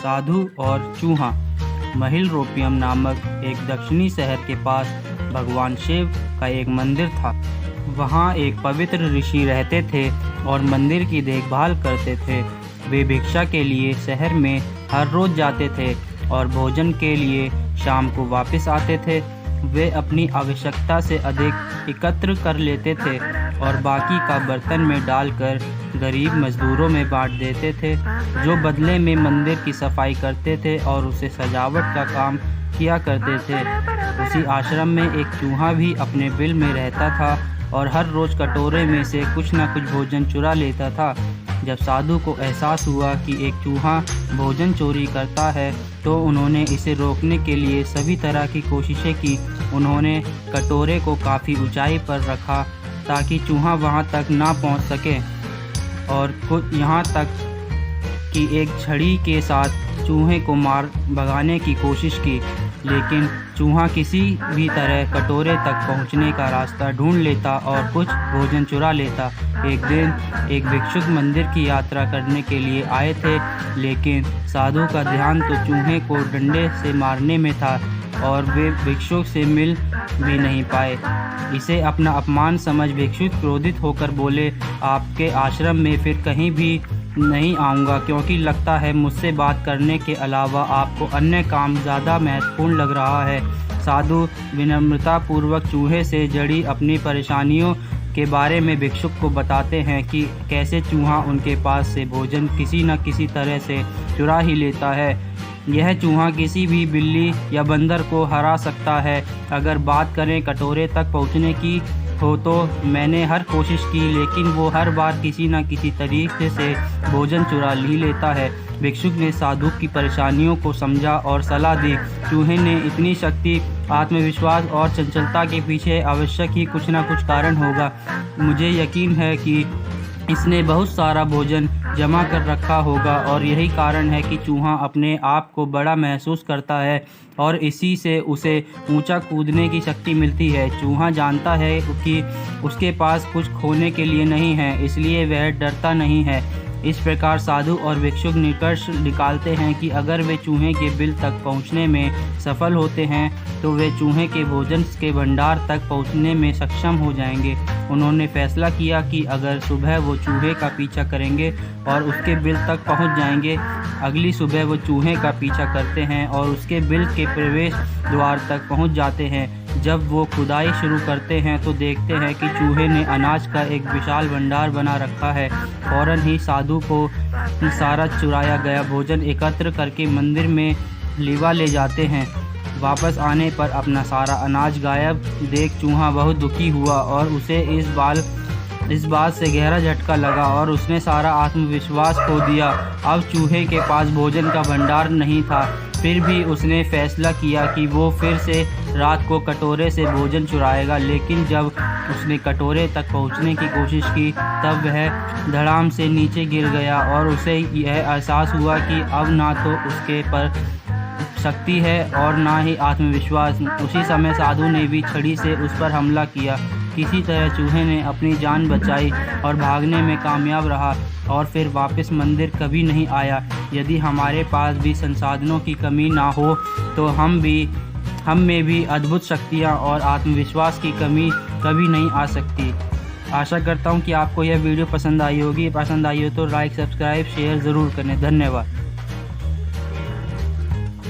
साधु और चूहा। महिलरोपियम नामक एक दक्षिणी शहर के पास भगवान शिव का एक मंदिर था। वहाँ एक पवित्र ऋषि रहते थे और मंदिर की देखभाल करते थे। वे भिक्षा के लिए शहर में हर रोज़ जाते थे और भोजन के लिए शाम को वापस आते थे। वे अपनी आवश्यकता से अधिक एकत्र कर लेते थे और बाकी का बर्तन में डालकर गरीब मजदूरों में बांट देते थे, जो बदले में मंदिर की सफाई करते थे और उसे सजावट का काम किया करते थे। उसी आश्रम में एक चूहा भी अपने बिल में रहता था और हर रोज़ कटोरे में से कुछ न कुछ भोजन चुरा लेता था। जब साधु को एहसास हुआ कि एक चूहा भोजन चोरी करता है तो उन्होंने इसे रोकने के लिए सभी तरह की कोशिशें की। उन्होंने कटोरे को काफ़ी ऊंचाई पर रखा ताकि चूहा वहां तक ना पहुंच सके और कुछ यहाँ तक कि एक छड़ी के साथ चूहे को मार भगाने की कोशिश की, लेकिन चूहा किसी भी तरह कटोरे तक पहुंचने का रास्ता ढूंढ लेता और कुछ भोजन चुरा लेता। एक दिन एक भिक्षुक मंदिर की यात्रा करने के लिए आए थे, लेकिन साधु का ध्यान तो चूहे को डंडे से मारने में था और वे भिक्षुक से मिल भी नहीं पाए। इसे अपना अपमान समझ भिक्षुक क्रोधित होकर बोले, आपके आश्रम में फिर कहीं भी नहीं आऊँगा, क्योंकि लगता है मुझसे बात करने के अलावा आपको अन्य काम ज़्यादा महत्वपूर्ण लग रहा है। साधु विनम्रतापूर्वक चूहे से जड़ी अपनी परेशानियों के बारे में भिक्षुक को बताते हैं कि कैसे चूहा उनके पास से भोजन किसी न किसी तरह से चुरा ही लेता है। यह चूहा किसी भी बिल्ली या बंदर को हरा सकता है। अगर बात करें कटोरे तक पहुंचने की हो तो मैंने हर कोशिश की, लेकिन वो हर बार किसी न किसी तरीके से भोजन चुरा ही लेता है। भिक्षुक ने साधु की परेशानियों को समझा और सलाह दी। चूहे ने इतनी शक्ति, आत्मविश्वास और चंचलता के पीछे आवश्यक ही कुछ न कुछ कारण होगा। मुझे यकीन है कि इसने बहुत सारा भोजन जमा कर रखा होगा और यही कारण है कि चूहा अपने आप को बड़ा महसूस करता है और इसी से उसे ऊंचा कूदने की शक्ति मिलती है। चूहा जानता है कि उसके पास कुछ खोने के लिए नहीं है, इसलिए वह डरता नहीं है। इस प्रकार साधु और भिक्षुक निष्कर्ष निकालते हैं कि अगर वे चूहे के बिल तक पहुंचने में सफल होते हैं तो वे चूहे के भोजन के भंडार तक पहुंचने में सक्षम हो जाएंगे। उन्होंने फैसला किया कि अगर सुबह वो चूहे का पीछा करेंगे और उसके बिल तक पहुंच जाएंगे, अगली सुबह वो चूहे का पीछा करते हैं और उसके बिल के प्रवेश द्वार तक पहुंच जाते हैं। जब वो खुदाई शुरू करते हैं तो देखते हैं कि चूहे ने अनाज का एक विशाल भंडार बना रखा है। फौरन ही साधु को सारा चुराया गया भोजन एकत्र करके मंदिर में लीवा ले जाते हैं। वापस आने पर अपना सारा अनाज गायब देख चूहा बहुत दुखी हुआ और उसे इस बात से गहरा झटका लगा और उसने सारा आत्मविश्वास खो दिया। अब चूहे के पास भोजन का भंडार नहीं था, फिर भी उसने फैसला किया कि वो फिर से रात को कटोरे से भोजन चुराएगा। लेकिन जब उसने कटोरे तक पहुंचने की कोशिश की तब वह धड़ाम से नीचे गिर गया और उसे यह एहसास हुआ कि अब ना तो उसके पर शक्ति है और ना ही आत्मविश्वास। उसी समय साधु ने भी छड़ी से उस पर हमला किया। किसी तरह चूहे ने अपनी जान बचाई और भागने में कामयाब रहा और फिर वापस मंदिर कभी नहीं आया। यदि हमारे पास भी संसाधनों की कमी ना हो तो हम में भी अद्भुत शक्तियाँ और आत्मविश्वास की कमी कभी नहीं आ सकती। आशा करता हूँ कि आपको यह वीडियो पसंद आई होगी। पसंद आई हो तो लाइक, सब्सक्राइब, शेयर ज़रूर करें। धन्यवाद।